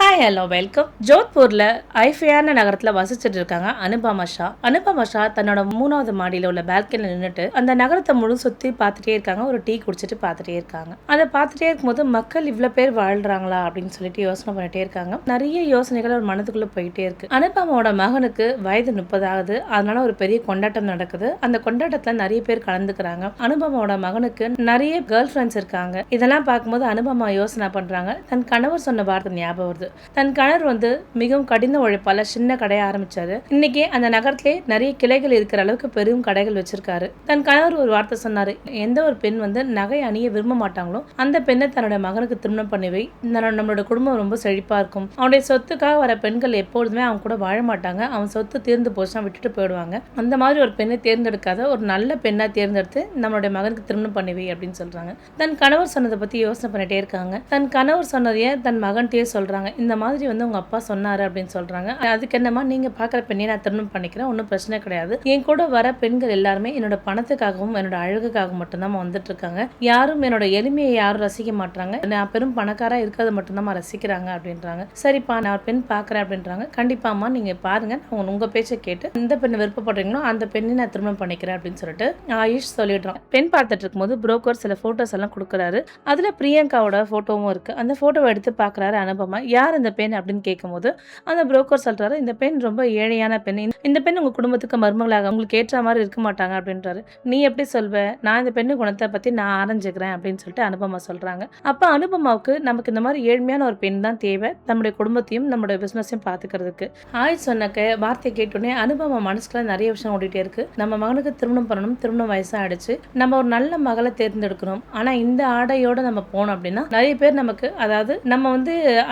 Hi hello welcome. ஜோத்பூர்ல ஐஃபியான நகரத்துல வசிச்சுட்டு இருக்காங்க அனுபமா ஷா. அனுபமா ஷா தன்னோட 3வது மாடியில உள்ள பால்கனில நின்னுட்டு அந்த நகரத்தை முழு சுத்தி பார்த்துட்டே இருக்காங்க. ஒரு டீ குடிச்சிட்டு பார்த்துட்டே இருக்காங்க. அதை பார்த்துட்டே இருக்கும்போது மக்கள் இவ்வளவு பேர் வாழ்றாங்களா அப்படின்னு சொல்லிட்டு யோசனை பண்ணிட்டே இருக்காங்க. நிறைய யோசனைகள் ஒரு மனதுக்குள்ள போயிட்டே இருக்கு. அனுபமாவோட மகனுக்கு வயது 30 ஆகுது. அதனால ஒரு பெரிய கொண்டாட்டம் நடக்குது. அந்த கொண்டாட்டத்துல நிறைய பேர் கலந்துக்கிறாங்க. அனுபமாவோட மகனுக்கு நிறைய கேர்ள் ஃப்ரெண்ட்ஸ் இருக்காங்க. இதெல்லாம் பார்க்கும்போது அனுபமா யோசனை பண்றாங்க. தன் கணவர் சொன்ன வார்த்தை ஞாபகம் வருது. தன் கணவர் மிகவும் கடின உழைப்பால சின்ன கடையை ஆரம்பிச்சாரு. இன்னைக்கு அந்த நகரத்திலே நிறைய கிளைகள் இருக்கிற அளவுக்கு பெரும் கடைகள் வச்சிருக்காரு. தன் கணவர் ஒரு வார்த்தை சொன்னாரு, எந்த ஒரு பெண் நகை அணிய விரும்ப மாட்டாங்களோ அந்த பெண்ணை தன்னோட மகனுக்கு திருமணம் பண்ணி வை, நம்மளோட குடும்பம் ரொம்ப செழிப்பா இருக்கும். அவனுடைய சொத்துக்காக வர பெண்கள் எப்பொழுதுமே அவங்க கூட வாழ மாட்டாங்க. அவன் சொத்து தீர்ந்து போச்சுன்னா விட்டுட்டு போயிடுவாங்க. அந்த மாதிரி ஒரு பெண்ணை தேர்ந்தெடுக்காத ஒரு நல்ல பெண்ணா தேர்ந்தெடுத்து நம்மளுடைய மகனுக்கு திருமணம் பண்ணி வை அப்படின்னு சொல்றாங்க. தன் கணவர் சொன்னதை பத்தி யோசனை பண்ணிட்டே இருக்காங்க. தன் கணவர் சொன்னதையே தன் மகன்கிட்டயே சொல்றாங்க. இந்த மாதிரி உங்க அப்பா சொன்னாரு அப்படின்னு சொல்றாங்க. அதுக்கு என்னமா, நீங்க பாக்குற பெண்ணை நான் திருமணம் பண்ணிக்கிறேன், ஒன்னும் பிரச்சனை கிடையாது. என் கூட வர பெண்கள் எல்லாருமே என்னோட பணத்துக்காகவும் என்னோட அழகுக்காகவும் மட்டும்தான் வந்துட்டு இருக்காங்க. யாரும் என்னோட எளிமையை யாரும் ரசிக்க மாட்டாங்க. நான் பெரும் பணக்காரா இருக்கிறத மட்டும்தான் ரசிக்கிறாங்க அப்படின்றாங்க. சரிப்பா, நான் ஒரு பெண் பாக்குறேன் அப்படின்றாங்க. கண்டிப்பாமா, நீங்க பாருங்க, நான் உங்க பேச்சை கேட்டு இந்த பெண்ணை விருப்பப்படுறீங்களோ அந்த பெண்ணை நான் திருமணம் பண்ணிக்கிறேன் அப்படின்னு சொல்லிட்டு ஆயுஷ் சொல்லிடுறான். பெண் பார்த்துட்டு இருக்கும்போது புரோக்கர் சில போட்டோஸ் எல்லாம் கொடுக்குறாரு. அதுல பிரியங்காவோட போட்டோவும் இருக்கு. அந்த போட்டோவை எடுத்து பாக்குறாரு அனுபமா. யார் இந்த பெண் அப்படின்னு கேட்கும்போது அந்த புரோக்கர் சொல்றாரு, இந்த பெண் ரொம்ப ஏழையான பெண், இந்த பெண் உங்க குடும்பத்துக்கு மருமகளாக உங்களுக்கு ஏற்ற மாதிரி இருக்க மாட்டாங்க அப்படின்றாரு. நீ எப்படி சொல்வ, நான் இந்த பெண்ணு குணத்தை பத்தி நான் ஆரஞ்சுக்கிறேன் அப்படின்னு சொல்லிட்டு அனுபமா சொல்றாங்க. அப்ப அனுபமாவுக்கு நமக்கு இந்த மாதிரி ஏழ்மையான ஒரு பெண் தான் தேவை, நம்முடைய குடும்பத்தையும் நம்மளுடைய பிசினஸையும் பாத்துக்கிறதுக்கு. ஆயுஷ் சொன்ன வார்த்தை கேட்டோடனே அனுபமா மனசுக்குள்ள நிறைய விஷயம் ஓடிட்டே இருக்கு. நம்ம மகனுக்கு திருமணம் பண்ணணும், திருமணம் வயசா ஆயிடுச்சு, நம்ம ஒரு நல்ல மகளை தேர்ந்தெடுக்கணும். ஆனா இந்த ஆடையோட நம்ம போனோம் அப்படின்னா நிறைய பேர் நமக்கு, அதாவது நம்ம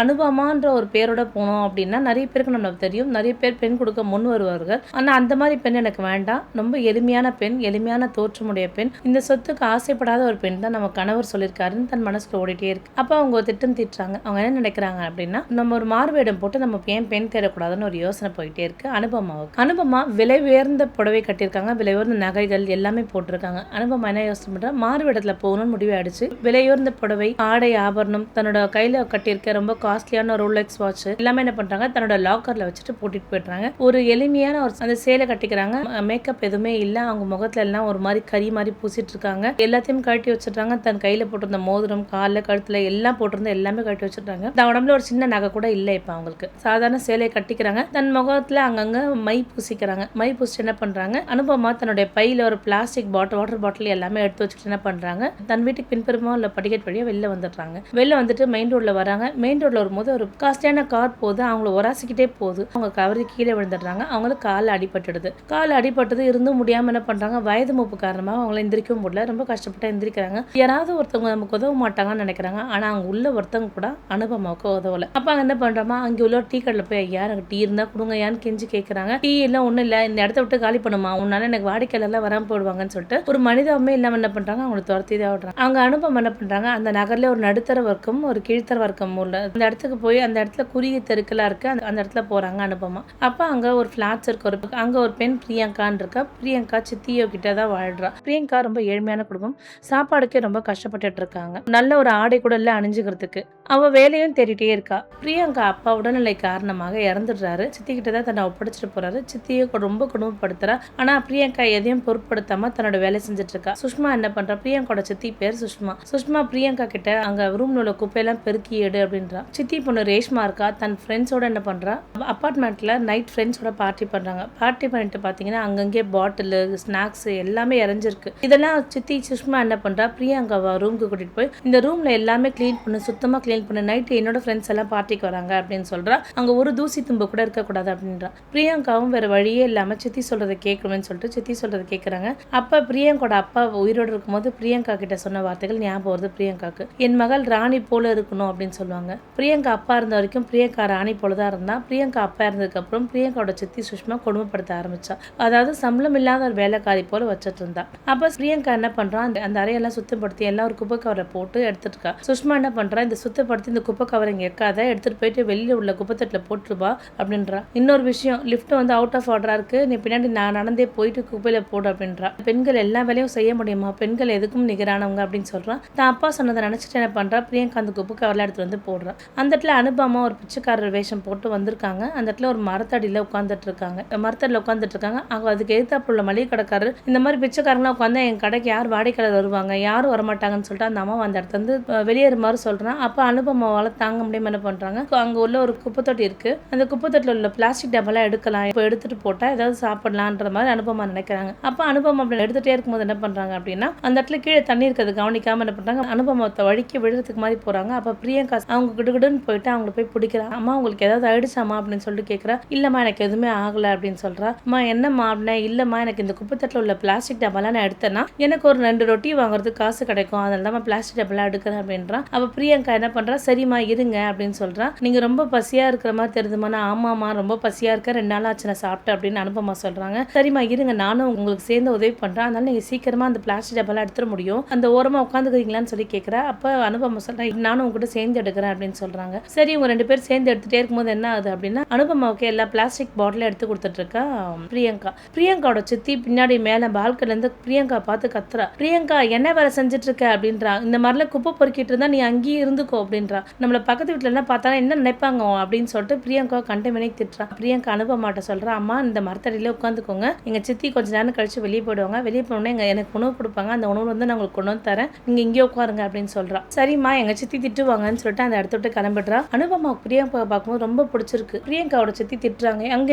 அனுபமான்ற ஒரு பேரோட போனோம் அப்படின்னா நிறைய பேருக்கு நம்மளுக்கு தெரியும், நிறைய பேர் பெண் கொடுக்க முன் வருவார்கள். ஆனா அந்த மாதிரி பெண் எனக்கு வேண்டாம், ரொம்ப எளிமையான பெண், எளிமையான தோற்றமுடைய பெண், இந்த சொத்துக்கு ஆசைப்படாத ஒரு பெண் தான் நம்ம கணவர் சொல்லியிருக்காருன்னு தன் மனசுல ஓடிட்டே இருக்கு. அப்ப அவங்க ஒரு திட்டம் தீட்டுறாங்க. அவங்க என்ன நினைக்கிறாங்க அப்படின்னா, நம்ம ஒரு மார்வேடம் போட்டு நம்ம ஏன் பெண் தேடக்கூடாதுன்னு ஒரு யோசனை போயிட்டே இருக்கு அனுபமாவுக்கு. அனுபமா விலை உயர்ந்த புடவை கட்டியிருக்காங்க, விலை உயர்ந்த நகைகள் எல்லாமே போட்டிருக்காங்க. அனுபமா என்ன யோசனை பண்றா, மார்வேடத்துல போகணும்னு முடிவு ஆயிடுச்சு. விலை உயர்ந்த புடவை, ஆடை, ஆபரணம், தன்னோட கையில கட்டியிருக்க ரொம்ப காஸ்ட்லியான ரோலெக்ஸ் வாட்ச் எல்லாமே என்ன பண்றாங்க, தன்னோட லாக்கர்ல வச்சுட்டு போட்டுட்டு போயிடுறாங்க. ஒரு எளிமையான ஒரு அந்த சேலை கட்டிக்கிறாங்க. மேக்கப் எதுவுமே இல்ல, அவங்க முகத்துல எல்லாம் ஒரு மாதிரி கறி மாதிரி பூசிட்டு இருக்காங்க. எல்லாத்தையும் கழட்டி வச்சிருக்காங்க. தன் கையில போட்டிருந்த மோதிரம், கால்ல, கழுத்துல எல்லாம் போட்டிருந்த எல்லாமே கழட்டி வச்சிருக்காங்க. தன் உடம்புல ஒரு சின்ன நகை கூட இல்ல. இப்ப அவங்களுக்கு சாதாரண சேலையை கட்டிக்கிறாங்க. தன் முகத்துல அங்கங்க மை பூசிக்கிறாங்க. மை பூசிட்டு என்ன பண்றாங்க, அனுபமா தன்னுடைய பையில ஒரு பிளாஸ்டிக் பாட்டில், வாட்டர் பாட்டில் எல்லாமே எடுத்து வச்சுட்டு என்ன பண்றாங்க, தன் வீட்டுக்கு பின்புறமா உள்ள படிக்கட் வழியா வெளில வந்துடுறாங்க. வெளில வந்துட்டு மெயின் ரோட்ல வராங்க. மெயின் ரோட்ல வரும்போது ஒரு காஸ்ட்லியான கார் போகுது. அவங்கள உராசிக்கிட்டே போகுது. அவங்க கவரி கீழே விழுந்துடுறாங்க. அவங்களுக்கு கால் அடிபட்டுடுது. கால் அடிபட்டது இருந்தும் முடியாம என்ன பண்றாங்க, வயது மூப்பு காரணமாக அவங்கள எந்திரிக்கவும் முடியல. ரொம்ப கஷ்டப்பட்டு எந்திரிக்கிறாங்க. யாராவது ஒருத்தவங்க நமக்கு உதவ மாட்டாங்கன்னு நினைக்கிறாங்க. ஆனா அவங்க உள்ள ஒருத்தவங்க கூட அனுபமாவுக்கு உதவல. அப்ப அங்க என்ன பண்றோமா, அங்க உள்ள டீ கடையில போய், ஐயா எனக்கு டீ இருந்தா கொடுங்க யான்னு கெஞ்சி கேட்கறாங்க. டீ எல்லாம் ஒண்ணும் இல்ல, இந்த இடத்த விட்டு காலி பண்ணுமா, உன்னால எனக்கு வாடிக்கையாளர்லாம் வராம போயிடுவாங்கன்னு சொல்லிட்டு ஒரு மனிதாவே இல்லாம என்ன பண்றாங்க, அவங்களை துரத்தி தான் விடுறாங்க. அவங்க அனுபவம் என்ன பண்றாங்க, அந்த நகர்ல ஒரு நடுத்தர வர்க்கம், ஒரு கீழ்த்தர வர்க்கம் உள்ள அந்த இடத்துக்கு போய் அந்த இடத்துல குறுகிய தெருக்களா இருக்கு. அந்த இடத்துல போறாங்க அனுபமா. அப்ப அங்க ஒரு பிளாட்ஸ் இருக்கு. அங்க ஒரு பெண் பிரியங்கான்னு இருக்கா. பிரியங்கா சித்தியோ கிட்டதான் வாழ்றா. பிரியங்கா ரொம்ப ஏழ்மையான குடும்பம். சாப்பாடுக்கே ரொம்ப கஷ்டப்பட்டுட்டு இருக்காங்க. நல்ல ஒரு ஆடை கூட இல்ல அணிஞ்சுக்கிறதுக்கு. அவ வேலையும் தேடிட்டே இருக்கா. பிரியங்கா அப்பா உடல்நிலை காரணமாக இறந்துடுறாரு. சித்தி கிட்டதான் தன்னை ஒப்படைச்சிட்டு போறாரு. சித்தியை ரொம்ப குடும்பப்படுத்துறா. ஆனா பிரியங்கா எதையும் பொருட்படுத்தாம தன்னோட வேலை செஞ்சுட்டு இருக்கா. சுஷ்மா என்ன பண்றா, பிரியங்கோட சித்தி பேர் சுஷ்மா. சுஷ்மா பிரியங்கா கிட்ட அங்க ரூம்ல உள்ள குப்பையெல்லாம் பெருக்கி எடு அப்படின்றா. சித்தி பொண்ணு ரேஷ்மா இருக்கா. தன் ஃப்ரெண்ட்ஸோட என்ன பண்றா, அப்பார்ட்மெண்ட்ல நைட் ஃப்ரெண்ட்ஸோட பார்ட்டி பண்றாங்க. பார்ட்டி பண்ணிட்டு பாத்தீங்கன்னா அங்கங்கே பாட்டில், ஸ்நாக்ஸ் எல்லாமே இறஞ்சிருக்கு. இதெல்லாம் சித்தி சுஷ்மா என்ன பண்றா, பிரியங்காவை ரூமுக்கு கூட்டிட்டு போய் இந்த ரூம்ல எல்லாமே கிளீன் பண்ணு, சுத்தமா கிளீன் பண்ணு, நைட்டு என்னோட ஃப்ரெண்ட்ஸ் எல்லாம் பார்ட்டிக்கு வராங்க அப்படின்னு சொல்றா. அங்க ஒரு தூசி தும்பு கூட இருக்க கூடாது அப்படின்றா. பிரியங்காவும் வேற வழியே இல்லாம சித்தி சொல்றதை கேட்கணும்னு சொல்லிட்டு சித்தி சொல்றதை கேட்கறாங்க. அப்ப பிரியங்கோட அப்பா உயிரோடு இருக்கும்போது பிரியங்கா கிட்ட சொன்ன வார்த்தைகள் ஞாபகம் வருது பிரியங்காக்கு. என் மகள் ராணி போல இருக்கணும் அப்படின்னு சொல்லுவாங்க. பிரியங்கா அப்பா இருந்த வரைக்கும் பிரியங்கா ராணி போலதான் இருந்தா. பிரியங்கா அப்பா இருந்ததுக்கு அப்புறம் பிரியங்காவோட சித்தி சுஷ்மா கொடுமைப்படுத்த ஆரம்பிச்சா. அதாவது சம்பளம் இல்லாத ஒரு வேலைக்காரி போல வச்சிட்டு இருந்தா. அப்ப பிரியங்கா என்ன பண்றான், அந்த அறையெல்லாம் சுத்தப்படுத்தி எல்லாம் ஒரு குப்பை கவரை போட்டு எடுத்துட்டு இருக்கா. சுஷ்மா என்ன பண்றா, இந்த சுத்தப்படுத்தி இந்த குப்பை கவரை இங்க வைக்காத, எடுத்துட்டு போயிட்டு வெளியில உள்ள குப்பைத்தட்டுல போட்டுருவா அப்படின்றா. இன்னொரு விஷயம், லிப்ட் அவுட் ஆஃப் ஆர்டரா இருக்கு, நீ பின்னாடி நான் நடந்தே போயிட்டு குப்பையில போடு அப்படின்றா. பெண்கள் எல்லா வேலையும் செய்ய முடியுமா, பெண்கள் எதுக்கும் நிகரானவங்க அப்படின்னு சொல்றான். தான் அப்பா சொன்னதை நினைச்சிட்டு என்ன பண்றா, பிரியங்கா அந்த குப்பை கவர்ல எடுத்து வந்து போடுறான். அந்த இடத்துல அனுபமா ஒரு பிச்சைக்காரர் வேஷம் போட்டு வந்திருக்காங்க. அந்த இடத்துல ஒரு மரத்தடியில் உட்காந்துட்டு இருக்காங்க. மரத்தடியில் உட்காந்துட்டு இருக்காங்க. அதுக்கு எதிர்த்தாப்புல உள்ள மளிகை கடைக்காரர், இந்த மாதிரி பிச்சைக்காரங்களாம் உட்காந்தா என் கடைக்கு யார் வாடிக்கையாளர் வருவாங்க, யாரும் வரமாட்டாங்கன்னு சொல்லிட்டு அந்த அம்மா அந்த இடத்துல இருந்து வெளியேறுமாறு சொல்றான். அப்ப அனுபமாவால தாங்க முடியாம என்ன பண்றாங்க, அங்க உள்ள ஒரு குப்பை தொட்டி இருக்கு, அந்த குப்பை தொட்டில உள்ள பிளாஸ்டிக் டப்பாலாம் எடுக்கலாம், இப்போ எடுத்துட்டு போட்டா ஏதாவது சாப்பிடலான்ற மாதிரி அனுபமா நினைக்கிறாங்க. அப்ப அனுபமா அப்படி எடுத்துட்டே இருக்கும்போது என்ன பண்றாங்க அப்படின்னா, அந்த இடத்துல கீழே தண்ணி இருக்கிறது கவனிக்காம என்ன பண்றாங்க, அனுபமத்தை வழிக்கு விழுறதுக்கு மாதிரி போறாங்க. அப்ப பிரியங்கா அவங்க கிடுகிடுன்னு போயிட்டு அவங்களை போய் பிடிக்கிறாங்க. அம்மா உங்களுக்கு ஏதாவது ஆயிடுச்சாமா அப்படின்னு சொல்லிட்டு கேட்கறா. இல்லம்மா எனக்கு எதுவுமே ஆகல அப்படின்னு சொல்றா. அம்மா என்னம்மா அப்படின்னா, இல்லம்மா எனக்கு இந்த குப்பைத்தட்டில் உள்ள பிளாஸ்டிக் டப்பாலாம் நான் எடுத்தேன்னா எனக்கு ஒரு 2 ரொட்டி வாங்குறதுக்கு காசு கிடைக்கும், அதனால தான் பிளாஸ்டிக் டப்பாலாம் எடுக்கிறேன் அப்படின்றான். அப்ப பிரியங்கா என்ன பண்றா, சரிம்மா இருங்க அப்படின்னு சொல்றா. நீங்க ரொம்ப பசியா இருக்கிற மாதிரி தெரியுதுமா. நான் ஆமாமா ரொம்ப பசியா இருக்க, 2 நாள் ஆச்சு நான் சாப்பிட்டேன் அப்படின்னு அனுபமா சொல்றாங்க. சரிம்மா இருங்க, நானும் உங்களுக்கு சேர்ந்து உதவி பண்றேன், அதனால நீங்க சீக்கிரமா அந்த பிளாஸ்டிக் டப்பாலாம் எடுத்துட முடியும், அந்த ஓரமா உட்காந்துக்கிறீங்களான்னு சொல்லி கேட்கிறா. அப்ப அனுபமா சொல்றேன், நானும் உங்ககிட்ட சேர்ந்து எடுக்கிறேன் அப்படின்னு சொல்றாங்க. சரி இவங்க 2 பேரும் சேர்ந்து எடுத்துட்டே இருக்கும்போது என்ன ஆகுது அப்படின்னா, அனுபமாவுக்கு எல்லா பிளாஸ்டிக் பாட்டிலும் எடுத்து கொடுத்துட்டு இருக்கா பிரியங்கா. பிரியங்காவோட சித்தி பின்னாடி மேல பால்கனில இருந்து பிரியங்கா பார்த்து கத்துறா. பிரியங்கா என்ன வேலை செஞ்சுட்டு இருக்க அப்படின்றா. இந்த மாதிரிலாம் குப்பை பொறுக்கிட்டு இருந்தா நீ அங்கேயே இருந்துக்கோ அப்படின்றா. நம்மள பக்கத்து வீட்டுல எல்லாம் பார்த்தா என்ன நினைப்பாங்க அப்படின்னு சொல்லிட்டு பிரியங்கா கண்டமேனிக்கு திட்டுறா. பிரியங்கா அனுபமாட்ட சொல்றா, அம்மா இந்த மரத்தடியில உட்காந்துக்கோங்க, எங்க சித்தி கொஞ்ச நேரம் கழிச்சு வெளியே போயிடுவாங்க, வெளியே போனோடனே எனக்கு உணவு கொடுப்பாங்க, அந்த உணவு வந்து நான் உங்களுக்கு கொண்டு வந்து தரேன், நீங்க இங்கே உட்காருங்க அப்படின்னு சொல்றா. சரிம்மா எங்க சித்தி திட்டுவாங்கன்னு சொல்லிட்டு அந்த இடத்த விட்டு கிளம்பிடுறா. அனுபமா பிரியங்கா பார்க்கும்போது ரொம்ப பிடிச்சிருக்கு. பிரியங்காவோட சித்தி திட்டுறாங்க, அங்க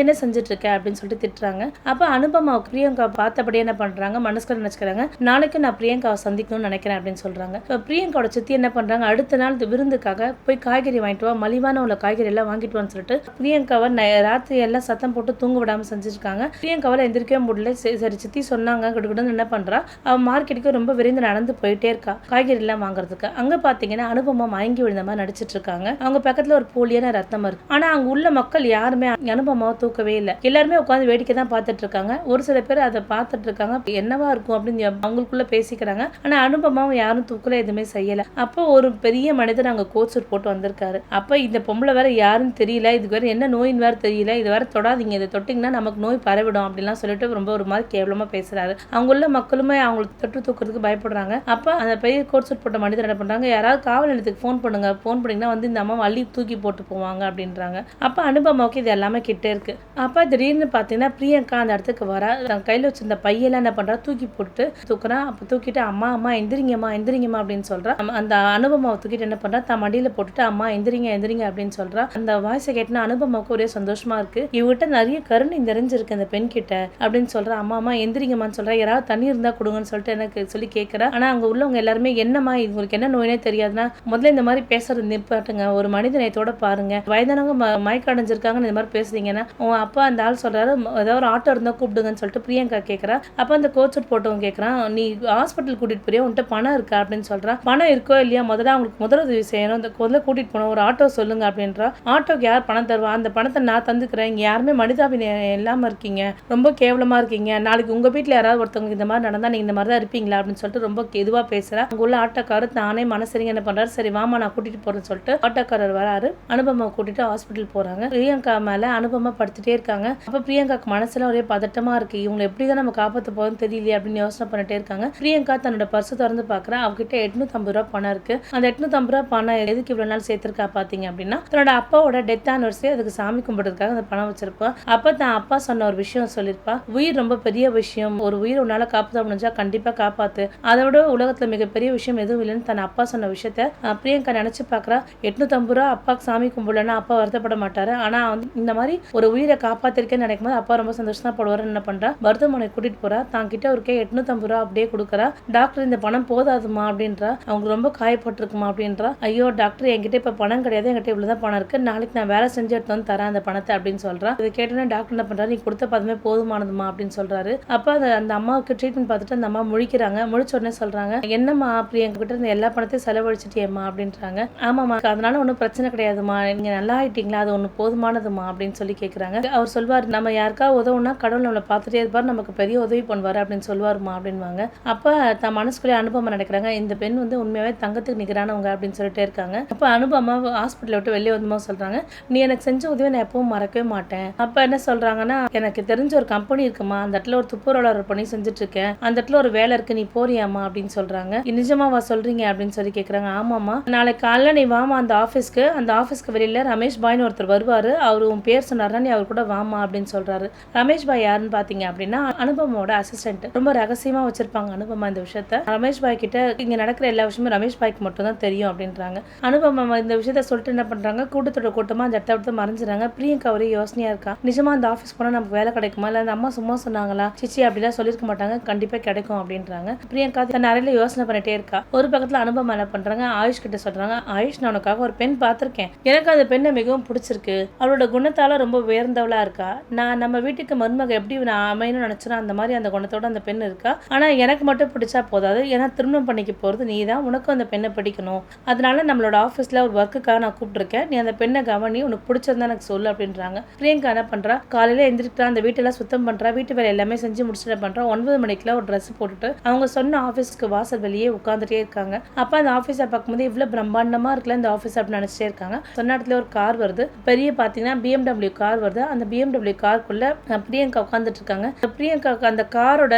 என்ன செஞ்சுட்டு இருக்க அப்படின்னு சொல்லிட்டு திட்டுறாங்க. அப்ப அனுபமாவுக்கு பிரியங்கா பார்த்தபடியே என்ன பண்றாங்க, மனசுக்குள்ள நினைச்சுக்கிறாங்க, நாளைக்கு நான் பிரியங்காவை சந்திக்கணும்னு நினைக்கிறேன் அப்படின்னு சொல்றாங்க. பிரியங்காவோட சித்தி என்ன பண்றாங்க, அடுத்த நாள் விருந்துக்காக போய் காய்கறி வாங்கிட்டு வா, மலிவான உள்ள காய்கறி எல்லாம் வாங்கிட்டு வான்னு சொல்லிட்டு பிரியங்காவை ராத்திரி எல்லாம் சத்தம் போட்டு தூங்க விடாம செஞ்சிருக்காங்க. பிரியங்காவால எந்திரிக்கவே முடியல. சரி சித்தி சொன்னாங்க கிடுகிடுன்னு என்ன பண்றா, அவ மார்க்கெட்டுக்கு ரொம்ப விரைந்து நடந்து போயிட்டே இருக்கா காய்கறி எல்லாம் வாங்குறதுக்கு. அங்க பாத்தீங்கன்னா அனுபமா மயங்கி விழுந்த மாதிரி நடிச்சிட்டு இருக்காங்க. அவங்க பக்கத்துல ஒரு போலியான ரத்தம் இருக்கு. ஆனா அங்க உள்ள மக்கள் யாருமே அனுபமாவை தூக்கவே இல்லை. எல்லாருமே உட்காந்து வேடிக்கை தான் பார்த்துட்டு இருக்காங்க. ஒரு சில பேர் அதை பார்த்துட்டு இருக்காங்க, என்னவா இருக்கும் அப்படின்னு அவங்களுக்குள்ள பேசிக்கிறாங்க. ஆனா அனுபமாவும் யாரும் தூக்கல, எதுவுமே செய்யல. அப்போ ஒரு பெரிய மனிதர் அங்க கோட் சூட் போட்டு வந்திருக்காரு. அப்ப இந்த பொம்பளை வேற யாருன்னு தெரியல, இதுக்கு வேற என்ன நோயின் வேற தெரியல, இது வேற தொடாதீங்க, இதை தொட்டிங்கன்னா நமக்கு நோய் பரவிடும் அப்படின்லாம் சொல்லிட்டு ரொம்ப ஒரு மாதிரி கேவலமா பேசுறாரு. அவங்க உள்ள மக்களுமே அவங்களுக்கு தொட்டு தூக்குறதுக்கு பயப்படுறாங்க. அப்ப அந்த பெரிய கோட் சூட் போட்ட மனிதர் என்ன பண்றாங்க, யாராவது காவல் நிலையத்துக்கு ஃபோன் பண்ணுங்க, ஃபோன் பண்ணீங்கன்னா வந்து இந்த அம்மா அள்ளி தூக்கி போட்டு போவாங்க அப்படின்றாங்க. அப்ப அனுபமாவுக்கு இது எல்லாமே கிட்டே இருக்கு. அப்ப திடீர்னு பாத்தீங்கன்னா பிரியங்கா அந்த இடத்துக்கு வரா. தன் கையில வச்சிருந்த பையெல்லாம் என்ன பண்றா, தூக்கி போட்டு தூக்குறா. அப்ப தூக்கிட்டு அம்மா அம்மா எந்திரிங்கம்மா எந்திரிங்கம்மா அப்படின்னு சொல்றா. அந்த அனுபமாவை தூக்கிட்டு என்ன பண்றா, தன் மடியில போட்டுட்டு அம்மா எந்திரிங்க எந்திரிங்க அப்படின்னு சொல்றா. அந்த வாய்ஸை கேட்டுனா அனுபமாவுக்கு ஒரே சந்தோஷமா இருக்கு. இவகிட்ட நிறைய கருணை நிறைஞ்சிருக்கு அந்த பெண் கிட்ட அப்படின்னு சொல்றா. அம்மா அம்மா எந்திரிங்கம்மான்னு சொல்றா. யாராவது தண்ணி இருந்தா கொடுங்கன்னு சொல்லிட்டு எனக்கு சொல்லி கேட்கறா. ஆனா அங்க உள்ளவங்க எல்லாருமே என்னம்மா உங்களுக்கு என்ன நோயினே தெரியாதுன்னா முதல்ல இந்த மாதிரி பேசுறது நிப்பாட்டுங்க, ஒரு மனித நேயத்தோட பாருங்க, வயதானவங்க மயக்க அடைஞ்சிருக்காங்கன்னு இந்த மாதிரி பேசுறீங்கன்னா உன் அப்பா அந்த ஆள் சொல்றாரு ஏதாவது ஒரு ஆட்டோ இருந்தா கூப்பிடுங்கன்னு சொல்லிட்டு பிரியங்கா கேட்கறா. அப்ப அந்த கோச்சட் போட்டவங்க கேட்கறான், நீ ஹாஸ்பிட்டல் கூட்டிட்டு போறியா, உன்கிட்ட பணம் இருக்கா அப்படின்னு சொல்றா. பணம் இருக்கோ இல்லையா, முதல்ல அவங்களுக்கு முதலுதவி செய்யணும், இந்த முதல்ல கூட்டிட்டு போனோம், ஒரு ஆட்டோ சொல்லுங்க அப்படின்றா. ஆட்டோக்கு யார் பணம் தருவா, அந்த பணத்தை நான் தந்துக்கிறேன், இங்க யாருமே மனிதாபிநயம் இல்லாம இருக்கீங்க, ரொம்ப கேவலமா இருக்கீங்க, நாளைக்கு உங்க வீட்டுல யாராவது ஒருத்தவங்க இந்த மாதிரி நடந்தா நீங்க இந்த மாதிரி தான் இருப்பீங்களா அப்படின்னு சொல்லிட்டு ரொம்ப எதுவா பேசுறா. அங்க உள்ள ஆட்டோக்காரர் தானே மனசரிங்க என்ன பண்றாரு, சரி வாமா நான் கூட்டிட்டு போறேன்னு சொல்லிட்டு ஆட்டோக்காரர் வராரு. அனுபமா கூட்டிட்டு ஹாஸ்பிட்டல் போறாங்க. பிரியங்கா மேல அனுபமா படுத்துட்டே இருக்காங்க. அப்ப பிரியங்காக்கு மனசுல ஒரே பதட்டமா இருக்கு, இவங்க எப்படிதான் நம்ம காப்பாத்த போறோம்னு தெரியலையே அப்படின்னு யோசனை பண்ணிட்டே இருக்காங்க. பிரியங்கா தன்னோட பர்ஸ் திறந்து பாக்குறா. அவகிட்ட 850 ரூபாய் பணம் இருக்கு. அந்த 850 ரூபாய் பணம் எதுக்கு இவ்வளவு நாள் சேர்த்திருக்கா பாத்தீங்க அப்படின்னா, தன்னோட அப்பாவோட டெத் ஆனிவர்சரி அதுக்கு சாமி கும்பிடுறதுக்காக அந்த பணம் வச்சிருப்பா. அப்ப தான் அப்பா சொன்ன ஒரு விஷயம் சொல்லிருப்பா, உயிர் ரொம்ப பெரிய விஷயம், ஒரு உயிர் உன்னால காப்பாற்ற முடிஞ்சா கண்டிப்பா காப்பாத்து, அதோட உலகத்துல மிகப்பெரிய விஷயம் எதுவும் இல்லைன்னு தன் அப்பா சொன்ன விஷயத்த பிரியங்கா நினைச்சு பாக்குறா. 850 ரூபாய் அப்பாக்கு சாமி கும்பிடலன்னா அப்பா வருத்தப்பட மாட்டாரு, ஆனா இந்த மாதிரி ஒரு உயிரை காப்பாத்திருக்கேன்னு நினைக்கும் போது அப்பா ரொம்ப சந்தோஷமா படுவாரு. என்ன பண்றா, மருத்துவமனை கூட்டிட்டு போறா. தான் கிட்ட ஒரு 850 ரூபாய் அப்படியே கொடுக்குறா. டாக்டர் இந்த பணம் போதாதுமா அப்படின்றா, அவங்க ரொம்ப காயப்பட்டிருக்குமா அப்படின்றா. ஐயோ டாக்டர் என்கிட்ட இப்ப பணம் கிடையாது, என்கிட்ட இவ்வளவுதான் பணம் இருக்கு, நாளைக்கு நான் வேலை செஞ்சு எடுத்து வந்து தரேன் அந்த பணத்தை அப்படின்னு சொல்றா. இதை கேட்டோன்னா டாக்டர் என்ன பண்றாரு, நீ கொடுத்த பதமே போதுமானதுமா அப்படின்னு சொல்றாரு. அப்ப அந்த அம்மாவுக்கு ட்ரீட்மெண்ட் பார்த்துட்டு அந்த அம்மா முழிக்கிறாங்க. முழிச்ச உடனே சொல்றாங்க, என்னம்மா அப்படி எங்ககிட்ட இருந்த எல்லா பணத்தையும் செலவழிச்சிட்டியம்மா அப்படின்றாங்க. ஆமாமா அதனால ஒன்றும் பிரச்சனை கிடையாதுமா, நீங்க நல்லா ஆயிட்டீங்களா, அது ஒண்ணு போதுமானதுமா அப்படின்னு சொல்லி கேட்கறாங்க. அவர் சொல்வார், நம்ம யாருக்கா உதவுனா கடவுள் நம்மளை பார்த்துட்டே இருப்பார், நமக்கு பெரிய உதவி பண்ணுவாரு அப்படின்னு சொல்லுவாருமா அப்படின்வாங்க. அப்ப தான் மனசுக்குள்ளே அனுபவம் நினைக்கிறாங்க, இந்த பெண் வந்து உண்மையாவே தங்கத்துக்கு நிகரானவங்க அப்படின்னு சொல்லிட்டே இருக்காங்க. அப்ப அனுபவமா ஹாஸ்பிட்டல் விட்டு வெளியே வந்து சொல்றாங்க, நீ எனக்கு செஞ்ச உதவியை நான் எப்பவும் மறக்கவே மாட்டேன். அப்ப என்ன சொல்றாங்கன்னா, எனக்கு தெரிஞ்ச ஒரு கம்பெனி இருக்குமா, அந்த இடத்துல ஒரு துப்புரவாளர் பண்ணி செஞ்சுட்டு இருக்கேன், அந்த இடத்துல ஒரு வேலை இருக்கு, நீ போறியாமா அப்படின்னு சொல்றாங்க. நிஜமாவா சொல்றீங்க அப்படின்னு சொல்லி கேக்குறாங்க. ஆமாமா நாளைக்கு காலைல நீ வாமா அந்த ஆபீஸ் ஆஃபீஸ்க்கு. அந்த ஆஃபீஸ்க்கு வெளியில ரமேஷ் பாய்னு ஒருத்தர் வருவாரு. அவரு உன் பேர் சொன்னாருன்னா நீ அவர் கூட வாமா அப்படின்னு சொல்றாரு. ரமேஷ் பாய் யாருன்னு பாத்தீங்க அப்படின்னா அனுபமாவோட அசிஸ்டன்ட். ரொம்ப ரகசியமா வச்சிருப்பாங்க அனுபமா இந்த விஷயத்த. ரமேஷ் பாய் கிட்ட இங்க நடக்கிற எல்லா விஷயமும் ரமேஷ் பாய்க்கு மட்டும் தான் தெரியும் அப்படின்றாங்க. அனுபமா இந்த விஷயத்த சொல்லிட்டு என்ன பண்றாங்க, கூட்டத்தோட கூட்டமா அந்த இடத்த விட்டு மறைஞ்சிடறாங்க. பிரியங்கா ஒரே யோசனையா இருக்கா, நிஜமா அந்த ஆஃபீஸ் போனா நமக்கு வேலை கிடைக்குமா, இல்ல அந்த அம்மா சும்மா சொன்னாங்களா, சிச்சி அப்படிலாம் சொல்லிருக்க மாட்டாங்க, கண்டிப்பா கிடைக்கும் அப்படின்றாங்க. பிரியங்கா தன் அறையில யோசனை பண்ணிட்டே இருக்கா. ஒரு பக்கத்துல அனுபமா என்ன பண்றாங்க, ஆயுஷ் கிட்ட சொல்றாங்க, ஆயுஷ் நான் உனக்காக ஒரு பெண் பார்த்திருக்கேன், எனக்கு அந்த பெண்ணை மிகவும் பிடிச்சிருக்கு, அவளோட குணத்தால ரொம்ப உயர்ந்தவளா இருக்கா, நான் நம்ம வீட்டுக்கு மருமக எப்படி நான் அமையணும்னு நினைச்சேன் அந்த மாதிரி அந்த குணத்தோட அந்த பெண் இருக்கா, ஆனா எனக்கு மட்டும் பிடிச்சா போதாது, ஏன்னா திருமணம் பண்ணிக்க போறது நீ தான், உனக்கும் அந்த பெண்ணை பிடிக்கணும், அதனால நம்மளோட ஆஃபீஸ்ல ஒரு ஒர்க்குக்காக நான் கூப்பிட்டுருக்கேன், நீ அந்த பெண்ணை கவனி, உனக்கு பிடிச்சிருந்தா எனக்கு சொல்லு அப்படின்றாங்க. பிரியங்கா என்ன பண்றா, காலையில எந்திரிக்கிறா, அந்த வீட்டெல்லாம் சுத்தம் பண்றா, வீட்டு வேலை எல்லாமே செஞ்சு முடிச்சுட்டு பண்றா. 9 மணிக்கெல்லாம் ஒரு ட்ரெஸ் போட்டுட்டு அவங்க சொன்ன ஆஃபீஸ்க்கு வாசல் வெளியே உட்காந்துட்டே இருக்காங்க. அப்ப அந்த ஆஃபீஸை பார்க்கும்போது இவ்வளவு பிரம்மாண்டமா இருக்குல்ல இந்த ஆஃபீஸ் அப்படின்னு நினைச்சிட்டே இருக்காங்க. சொன்ன இடத்துல ஒரு கார் வருது, பெரிய பாத்தீங்கன்னா BMW கார் வருது. அந்த BMW காருக்குள்ள பிரியங்கா உட்காந்துட்டு இருக்காங்க. பிரியங்காவுக்கு அந்த காரோட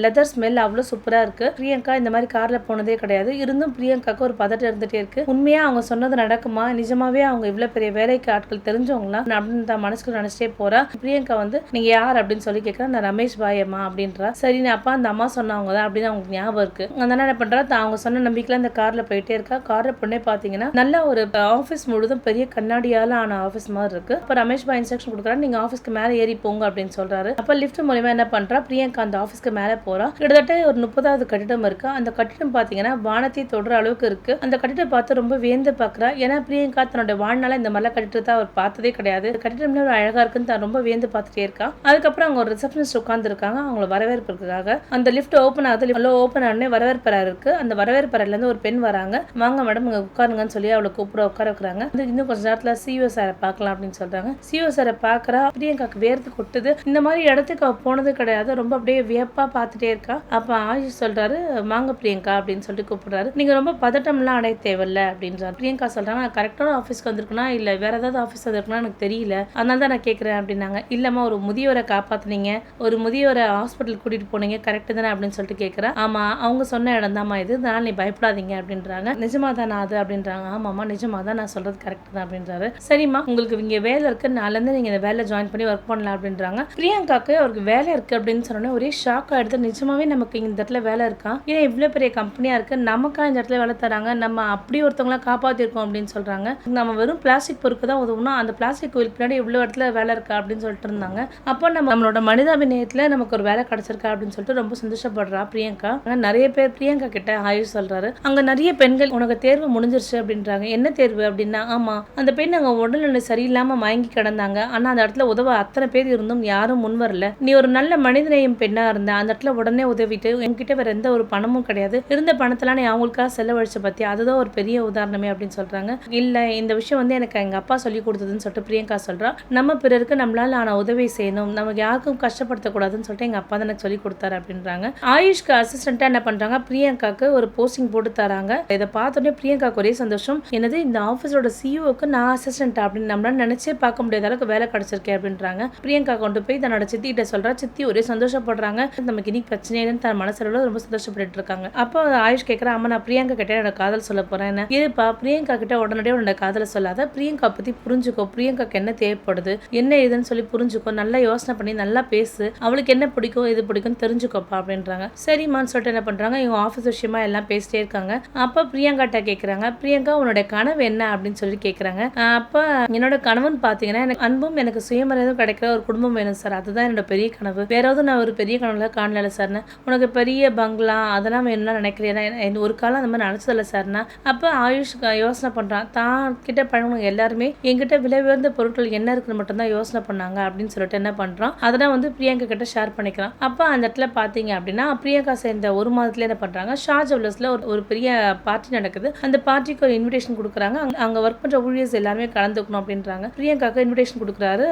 லெதர் ஸ்மெல் அவ்வளவு சூப்பரா இருக்கு. பிரியங்கா இந்த மாதிரி கார்ல போனதே கிடையாது. இருந்தும் பிரியங்காக்கு ஒரு பதட்டம் இருந்துட்டே இருக்கு. உண்மையா அவங்க சொன்னது நடக்குமா, நிஜமாவே அவங்க இவ்வளவு பெரிய வேலைக்கு ஆட்கள் தெரிஞ்சவங்களா அப்படின்னு தான் மனசுக்கு நினைச்சிட்டே போறா. பிரியங்கா வந்து நீங்க யார் அப்படின்னு சொல்லி கேட்கறா. நான் ரமேஷ் பாய் அம்மா அப்படின்றா. சரி நான் அப்பா அந்த அம்மா சொன்னவங்க தான் அப்படின்னு அவங்களுக்கு ஞாபகம் இருக்கு. அந்த என்ன பண்றா, அவங்க சொன்ன நம்பிக்கையில அந்த கார்ல போயிட்டே இருக்கா. கார்ல பொண்ணே பாத்தீங்கன்னா நல்ல ஒரு ஆஃபீஸ் முழுதும் பெரிய கண்ணாடியால ஆன ஆஃபீஸ் மாதிரி இருக்கு. அப்ப ரமேஷ் பாய் இன்ஸ்ட்ரக்ஷன் கொடுக்குறாரு, நீங்க ஆஃபீஸ்க்கு மேல ஏறி போங்க அப்படின்னு சொல்றாரு. அப்ப லிஃப்ட் மூலமா என்ன பண்றா, பிரியங்கா அந்த ஆஃபீஸ்க்கு மேல போறா. கிட்டத்தட்ட ஒரு 30வது கட்டிடம் இருக்கு. அந்த கட்டிடம் பாத்தீங்கன்னா வானத்தை தொடுற அளவுக்கு இருக்கு. அந்த கட்டிடம் பார்த்து ரொம்ப வியந்து பாக்குறா. ஏன்னா பிரியங்கா தன்னோட வாழ்நாள இந்த மாதிரி கட்டிடத்தை அவர் பார்த்ததே கிடையாது. கட்டிடம் அழகா இருக்குன்னு தான் ரொம்ப வியந்து பார்த்துட்டே இருக்கா. அதுக்கப்புறம் அவங்க ஒரு ரிசப்ஷனிஸ்ட் உட்கார்ந்து இருக்காங்க. அவங்கள வரவேற்பதற்காக அந்த லிஃப்ட் ஓபன் ஆகுது. ஓபன் ஆனே வரவேற்பறை இருக்கு. அந்த வரவேற்பறையில இருந்து ஒரு பெண் வராங்க. வாங்க மேடம் இங்க உட்காருங்கன்னு சொல்லி அவளை கூப்பிட உட்கார வைக்கிறாங்க. இன்னும் கொஞ்ச நேரத்துல சிஓ சாரை பார்க்கலாம் அப்படின்னு சொல்றாங்க. சிஓ சாரை பாக்குறா. பிரியங்காக்கு வேர்த்து கொட்டுது. இந்த மாதிரி இடத்துக்கு அவ போனது கிடையாது. ரொம்ப அப்படியே வியப்பா பார்த்துட்டே இருக்கா. அப்ப ஆயுஷ் சொல்றாரு, வாங்க பிரியங்கா அப்படின்னு சொல்லிட்டு கூப்பிடுறாரு. நீங்க ரொம்ப பதட்டம் எல்லாம் அடைய தேவையில்ல அப்படின்றாரு. பிரியங்கா சொல்றாங்க, நான் கரெக்டான ஆஃபீஸ்க்கு வந்திருக்கேனா இல்ல வேற ஏதாவது ஆஃபீஸ் வந்திருக்கனா எனக்கு தெரியல, அதனால தான் நான் கேட்கறேன் அப்படின்னாங்க. இல்லம்மா ஒரு முதியோரை காப்பாத்துனீங்க, ஒரு முதியோரை ஹாஸ்பிட்டல் கூட்டிட்டு போனீங்க கரெக்ட் தானே அப்படின்னு சொல்லிட்டு கேட்கறேன். ஆமா அவங்க சொன்ன இடம் தான்மா இது, அதனால நீ பயப்படாதீங்க அப்படின்றாங்க. நிஜமா தானா அது அப்படின்றாங்க. ஆமாமா நிஜமா தான், நான் சொல்றது கரெக்ட் தான் அப்படின்றாரு. சரிம்மா உங்களுக்கு இங்க வேலை இருக்கு, நாளைல இருந்து நீங்க இந்த வேலை ஜாயின் பண்ணி ஒர்க் பண்ணலாம் அப்படின்றாங்க. பிரியங்காக்கு அவருக்கு வேலை இருக்கு அப்படின்னு சொன்னோன்னே ஒரே ஷாக் ஆயிடுது. நிஜமாவே நமக்கு இந்த இடத்துல வேலை இருக்கா, ஏன்னா இவ்வளவு பெரிய கம்பெனியா இருக்கு, நமக்கா இந்த இடத்துல வேலை தராங்க, நம்ம அப்படி ஒருத்தவங்கள காப்பாத்திருக்கோம் அப்படின்னு சொல்றாங்க. நம்ம வெறும் பிளாஸ்டிக் பொருட்கள் தான் உதவணும், அந்த பிளாஸ்டிக் கோயிலுக்கு பின்னாடி இவ்வளவு இடத்துல வேலை இருக்கா அப்படின்னு சொல்லிட்டு இருந்தாங்க. அப்போ நம்மளோட மனிதாபிநயத்துல நமக்கு ஒரு வேலை கிடைச்சிருக்கா அப்படின்னு சொல்லிட்டு ரொம்ப சந்தோஷப்படுறா பிரியங்கா. நிறைய பேர் பிரியங்கா கிட்ட ஆயுஷ் சொல்றாரு, அங்க நிறைய பெண்கள் உனக்கு தேர்வு முடிஞ்சிருச்சு அப்படின்றாங்க. என்ன தேர்வு அப்படின்னா, ஆமா அந்த பெண் அங்க உடல்நிலை சரியில்லாம மயங்கி கிடந்தாங்க, ஆனா அந்த இடத்துல உதவ அத்தனை பேர் இருந்தும் யாரும் முன் வரல, நீ ஒரு நல்ல மனிதநேயம் பெண்ணா இருந்த, அந்த இடத்துல உடனே உதவிட்டு என்கிட்ட வேற எந்த ஒரு பணமும் கிடையாது, இருந்த பணத்தெல்லாம் நீ அவங்களுக்காக செலவழிச்ச பத்தி, அதுதான் ஒரு பெரிய உதாரணமே அப்படின்னு சொல்றாங்க. இல்ல இந்த விஷயம் வந்து எனக்கு எங்க அப்பா சொல்லி கொடுத்ததுன்னு சொல்லிட்டு பிரியங்கா சொல்றா. நம்ம பிறருக்கு நம்மளால ஆன உதவி செய்யணும், நமக்கு யாருக்கும் கஷ்டப்படுத்தக்கூடாதுன்னு சொல்லிட்டு எங்க அப்பா தான் எனக்கு சொல்லி கொடுத்தாரு அப்படின்றாங்க. ஆயுஷ்க்கு அசிஸ்டண்டா என்ன பண்றாங்க, பிரியங்காக்கு ஒரு போஸ்டிங் போட்டு தராங்க. இதை பார்த்தோன்னே பிரியங்காக்கு ஒரே சந்தோஷம். என்னது இந்த ஆஃபீஸோட சிஇஓக்கு நான் அசிஸ்டன்ட் அப்படின்னு நம்மளால நினைச்சே பார்க்க முடியாத அளவுக்கு வேலை கிடைச்சிருக்கேன் அப்படின்றாங்க. பிரியங்கா கொண்டு போய் தன்னோட சித்தி கிட்ட சொல்றா. சித்தி ஒரே சந்தோஷப்படுறாங்க, நமக்கு இன்னைக்கு பிரச்சனை இல்லைன்னு தன் மனசுல ரொம்ப சந்தோஷப்பட்டு இருக்காங்க. அப்போ ஆயுஷ் கேட்கறா, அம்மா நான் பிரியங்கா கிட்ட என்னோட காதல் சொல்ல போறேன், இதுப்பா பிரியங்கா கிட்ட உடனடியே உன்னோட காதலை சொல்லாத, பிரியங்கா பத்தி புரிஞ்சுக்கோ, பிரியங்காக்கு என்ன தேவைப்படுது என்ன ஏதுன்னு சொல்லி புரிஞ்சுக்கோ, நல்லா யோசனை பண்ணி நல்லா பேசு, அவளுக்கு என்ன பிடிக்கும் இது பிடிக்கும் தெரிஞ்சுக்கோப்பா அப்படின்றாங்க. சரிம்மான்னு சொல்லிட்டு என்ன பண்றாங்க, இவங்க ஆஃபீஸ் விஷயமா எல்லாம் பேசிட்டே இருக்காங்க. அப்ப பிரியங்காட்ட கேட்கறாங்க, பிரியங்கா உன்னோட கனவு என்ன அப்படின்னு சொல்லி கேட்கறாங்க. அப்ப என்னோட கனவுன்னு பாத்தீங்கன்னா எனக்கு அன்பும் எனக்கு சுயமரியாதையும் கிடைக்கிற ஒரு குடும்பம் வேணும் சார், அதுதான் என்னோட பெரிய கனவு, வேற எதுவும் நான் ஒரு பெரிய கனவுல காணல சார்னா. உனக்கு பெரிய பங்களா அதெல்லாம் வேணும்னா நினைக்கிறேன், ஒரு காலம் அந்த மாதிரி நினைச்சதில்ல சார்னா. அப்ப ஆயுஷ் யோசனை பண்றான், தான் கிட்ட பழகுனவங்க எல்லாருமே என்கிட்ட விலை உயர்ந்த பொருட்கள் என்ன இருக்குன்னு மட்டும் தான் யோசனை பண்ணாங்க அப்படின்னு சொல்லிட்டு என்ன பண்றான், அதெல்லாம் வந்து பிரியங்கா கிட்ட ஷேர் பண்ணிக்கிறான். அப்ப அந்த இடத்துல பாத்தீங்க அப்படின்னா பிரியங்கா சேர்ந்த ஒரு மாதத்துல என்ன பண்றாங்க, ஷா ஜுவல்லர்ஸ்ல ஒரு பெரிய பார்ட்டி நடக்குது. அந்த பார்ட்டிக்கு ஒரு இன்விடேஷன் கொடுக்குறாங்க. அங்க ஒர்க் பண்ற ஊழியர்ஸ் எல்லாருமே கலந்துக்கணும் அப்படின்றாங்க. பிரியங்காக்கு இன்விடேஷன் கொடுக்குறாரு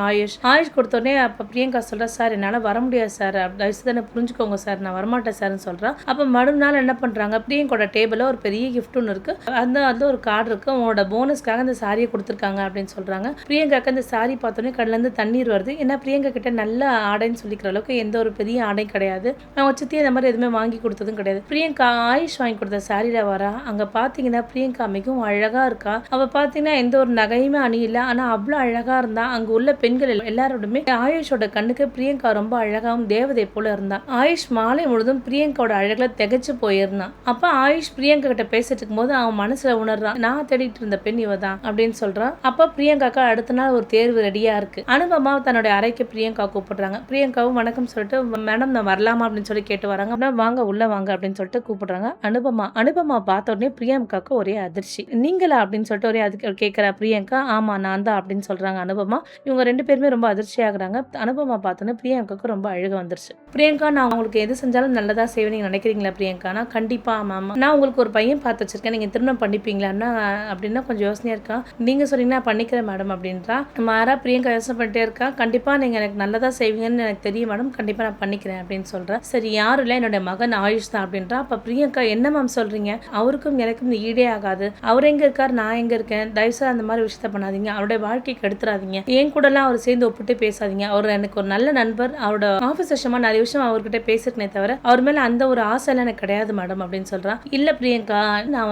ஆயுஷ் கொடுத்தோடனே அப்ப பிரியங்கா சொல்றா, சார் என்னால வர முடியாது சார், தயவுசெய்து புரிஞ்சுக்கோங்க சார், நான் வரமாட்டேன் சார்னு சொல்றா. அப்ப மறுநாள் என்ன பண்றாங்க, பிரியங்கோட டேபிள்ல ஒரு பெரிய கிஃப்ட் ஒன்று இருக்கு, அதுல ஒரு கார்டு இருக்கு, உங்களோட போனஸ்க்காக இந்த சாரியை கொடுத்துருக்காங்க அப்படின்னு சொல்றாங்க. பிரியங்காக்கு அந்த சாரி பார்த்தோன்னே கடல இருந்து தண்ணீர் வருது. ஏன்னா பிரியங்கா கிட்ட நல்ல ஆடைன்னு சொல்லிக்கிற அளவுக்கு எந்த ஒரு பெரிய ஆடை கிடையாது, அவங்க சித்தி அந்த மாதிரி எதுவுமே வாங்கி கொடுத்ததும் கிடையாது. பிரியங்கா ஆயுஷ் வாங்கி கொடுத்த சாரியில வரா. அங்க பாத்தீங்கன்னா பிரியங்கா மிகவும் அழகா இருக்கா. அவ பாத்தீங்கன்னா எந்த ஒரு நகையுமே அணியில, ஆனா அவ்வளவு அழகா இருந்தா. அங்க உள்ள பெண்கள் எல்லாரோடுமே ஆயுஷோட கண்ணுக்கு பிரியங்கா ரொம்ப அழகாவும் தேவதை போல இருந்தா. ஆயுஷ் மாலை முழுதும் பிரியங்காவோட அழகுல திகச்சு போயிருந்தான். அப்ப ஆயுஷ் பிரியங்கா கிட்ட பேசிட்டு இருக்கும்போது அவன் மனசுல உணர்றான், நான் தேடிட்டு இருந்த பெண் இவதான் அப்படின்னு சொல்றான். அப்ப பிரியங்காக்கு அடுத்த நாள் ஒரு தேர்வு ரெடியா இருக்கு. அனுபமா தன்னோட அறைக்கு பிரியங்கா கூப்பிடுறாங்க. பிரியங்காவும் வணக்கம் சொல்லிட்டு, மேடம் நான் வரலாமா அப்படின்னு சொல்லி கேட்டு வராங்க. வாங்க உள்ள வாங்க அப்படின்னு சொல்லிட்டு கூப்பிடுறாங்க. அனுபமா பார்த்த உடனே பிரியங்காக்கு ஒரே அதிர்ச்சி. நீங்களா அப்படின்னு சொல்லிட்டு ஒரே கேட்கிற பிரியங்கா, ஆமா நான் தான் அப்படின்னு சொல்றாங்க அனுபமா. இவங்க 2 பேருமே ரொம்ப அதிர்ச்சி ஆகுறாங்க. அனுபமா பார்த்தோன்னே பிரியங்காக்கு ரொம்ப அழுக வந்துருச்சு. பிரியங்கா, நான் உங்களுக்கு எது செஞ்சாலும் நல்லதா செய்வேன் நீங்க நினைக்கிறீங்களா பிரியங்கா? நான் கண்டிப்பா மேம். நான் உங்களுக்கு ஒரு பையன் பார்த்து வச்சிருக்கேன், நீங்க திருமணம் பண்ணிப்பீங்களான்னா அப்படின்னா கொஞ்சம் யோசனையா இருக்கா. நீங்க சொன்னீங்கன்னா நான் பண்ணிக்கிறேன் மேடம் அப்படின்றா. மாறா பிரியங்கா யோசனை பண்ணிட்டே இருக்கா. கண்டிப்பா நீங்க எனக்கு நல்லதா செய்வீங்கன்னு எனக்கு தெரியும் மேடம், கண்டிப்பா நான் பண்ணிக்கிறேன் அப்படின்னு சொல்றா. சரி யாரும் இல்ல, என்னோட மகன் ஆயுஷ் தான் அப்படின்றா. அப்ப பிரியங்கா, என்ன மேம் சொல்றீங்க? அவருக்கும் எனக்கும் ஈடே ஆகாது. அவர் எங்க இருக்காரு, நான் எங்க இருக்கேன், தயவுசெய்து அந்த மாதிரி விஷயத்த பண்ணாதீங்க, அவருடைய வாழ்க்கைக்கு எடுத்துறாதீங்க, என் கூட எல்லாம் அவர் சேர்ந்து ஒப்பிட்டு பேசாதீங்க. அவர் எனக்கு ஒரு நல்ல நண்பர், அவரோட ஆபீஸ் விஷயமா நிறைய விஷயம் அவர்கிட்ட பேசிருக்கனே தவிர அவர் மேல அந்த ஒரு ஆசை எல்லாம் எனக்கு கிடையாது மேடம் அப்படின்னு சொல்றான். இல்ல பிரியங்கா, நான்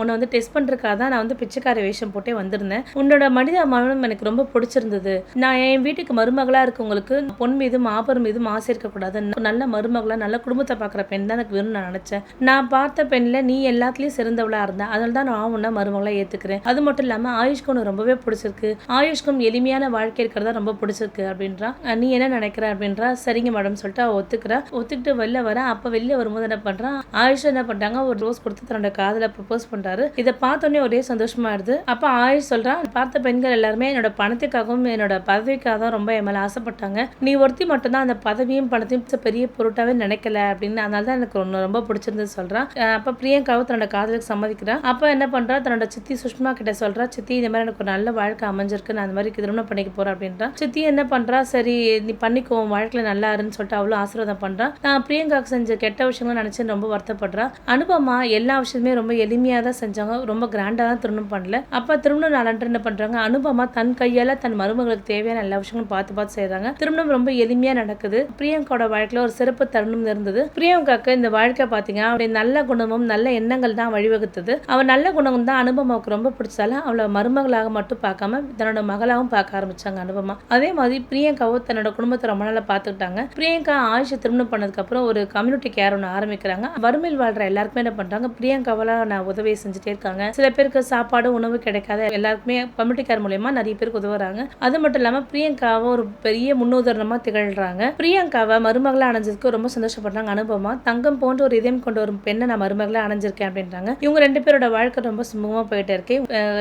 உன்னை டெஸ்ட் பண்றதுக்காக தான் நான் பிச்சைக்கார வேஷம் போட்டே வந்திருந்தேன். உன்னோட மனித மனம் எனக்கு ரொம்ப பிடிச்சிருந்தது. நான் என் வீட்டுக்கு மருமகளா இருக்கவங்களுக்கு பொன் மீதும் ஆபரம் மீதும் ஆசை இருக்க கூடாது, நல்ல மருமகளா நல்ல குடும்பத்தை பாக்குற பெண் தான் எனக்கு வேணும்னு நான் நினைச்சேன். நான் பார்த்த பெண்ல நீ எல்லாத்துலயும் சிறந்தவளா இருந்தா, அதனால தான் நான் உன்னை மருமகளா ஏத்துக்கிறேன். அது மட்டும் இல்லாம ஆயுஷ்க்கு உனக்கு ரொம்பவே பிடிச்சிருக்கு, ஆயுஷ்க்கும் எளிமையான வாழ்க்கை இருக்கிறதா ரொம்ப பிடிச்சிருக்கு அப்படின்றா. நீ என்ன நினைக்கிற அப்படின்றா. சரிங்க மேடம் சொல்லிட்டு அவ ஒத்துக்கிறா. ஒத்துக்கிட்டு வெளில வர. அப்ப வெளில வரும்போது என்ன பண்றான், ஆயுஷ் என்ன பண்றாங்க, ஒரு ரோஸ் கொடுத்து தன்னோட காதல ப்ரப்போஸ் பண்றாரு. இதை பார்த்தோன்னே ஒரே சந்தோஷமா இருது. அப்ப ஆயுஷ் சொல்றான், பார்த்த பெண்கள் எல்லாருமே என்னோட பணத்துக்காகவும் என்னோட பதவிக்காக தான் ரொம்ப என் மேல ஆசைப்பட்டாங்க, நீ ஒருத்தி மட்டும்தான் அந்த பதவியும் பணத்தையும் பெரிய பொருட்டாவே நினைக்கல அப்படின்னு, அதனால தான் எனக்கு ரொம்ப பிடிச்சிருந்து சொல்றான். அப்ப பிரியங்காவும் தன்னோட காதலுக்கு சம்மதிக்கிறா. அப்ப என்ன பண்றா, தன்னோட சித்தி சுஷ்மா கிட்ட சொல்றா, சித்தி இந்த மாதிரி எனக்கு ஒரு நல்ல வாழ்க்கை அமைஞ்சிருக்கு, நான் அந்த மாதிரி திருமணம் பண்ணிக்க போறேன் அப்படின்றா. சித்தி என்ன பண்றா, சரி நீ பண்ணிக்கோ, வாழ்க்கையில நல்லா இருன்னு சொல்லிட்டு அவ்வளவு ஆசீர்வாதம் பண்றா. நான் பிரியங்காக்கு செஞ்ச கெட்ட விஷயங்களும் நினைச்சு ரொம்ப வருத்தப்படுறா. அனுபமா எல்லா விஷயமே ரொம்ப எளிமையா தான் செஞ்சாங்க, ரொம்ப கிராண்டா தான் திருமணம் பண்ணல. அப்ப திருமணம் நாளன்று என்ன பண்றாங்க, அனுபமா தன் கையால தன் மருமகளுக்கு தேவையான எல்லா விஷயங்களும் பார்த்து செய்யறாங்க. திருமணம் ரொம்ப எளிமையா நடக்குது. பிரியங்காவோட வாழ்க்கையில ஒரு சிறப்பு தருணம் இருந்தது. பிரியங்காக்கு இந்த வாழ்க்கை பாத்தீங்கன்னா அவருடைய நல்ல குணமும் நல்ல எண்ணங்கள் தான் வழிவகுத்தது. அவன் நல்ல குணம் தான் அனுபமாவுக்கு ரொம்ப பிடிச்சால அவளை மருமகளாக மட்டும் பார்க்காம தன்னோட மகளாகவும் பார்க்க ஆரம்பிச்சாங்க அனுபமா. அதே மாதிரி பிரியங்காவும் தன்னோட குடும்பத்தை ரொம்ப நாளா பார்த்துக்கிட்டாங்க. பிரியங்கா ஆயுஷ திருமணம் பண்ணதுக்கு அப்புறம் ஒரு கம்யூனிட்டி கேர் ஒன்று ஆரம்பிக்கிறாங்க. வறுமையில் வாழ்ற எல்லாருக்குமே என்ன பண்றாங்க, பிரியங்காவால நான் உதவியை செஞ்சுட்டே இருக்காங்க. சில பேருக்கு சாப்பாடு உணவு கிடைக்காத எல்லாருக்குமே கம்யூனிட்டி கேர் மூலமா நிறைய பேருக்கு உதவுறாங்க. அது மட்டும் இல்லாம பிரியங்காவை ஒரு பெரிய முன்னுதாரணமா திகழ்றாங்க. பிரியங்காவை மருமகளா அணைஞ்சதுக்கு ரொம்ப சந்தோஷப்படுறாங்க அனுபமா. தங்கம் போன்ற ஒரு இதயம் கொண்ட ஒரு பெண்ணை நான் மருமகளா அணைஞ்சிருக்கேன் அப்படின்றாங்க. இவங்க 2 பேரோட வாழ்க்கை ரொம்ப சுமூகமா போயிட்டு இருக்கு.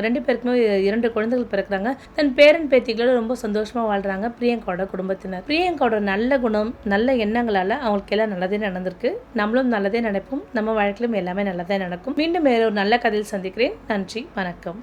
2 பேருக்குமே 2 குழந்தைகள் பிறக்கிறாங்க. தன் பேரன் பேத்திகளோட ரொம்ப சந்தோஷமா வாழ்றாங்க பிரியங்காவோட குடும்பத்தினர். பிரியங்காவோட நல்ல குணம் நல்ல எண்ணங்களால அவங்களுக்கு எல்லாம் நல்லதே நடந்திருக்கு. நம்மளும் நல்லதே நினைப்போம். நம்ம வாழ்க்கையிலும் எல்லாமே நல்லதே நடக்கும். மீண்டும் வேற ஒரு நல்ல கதையில் சந்திக்கிறேன். நன்றி, வணக்கம்.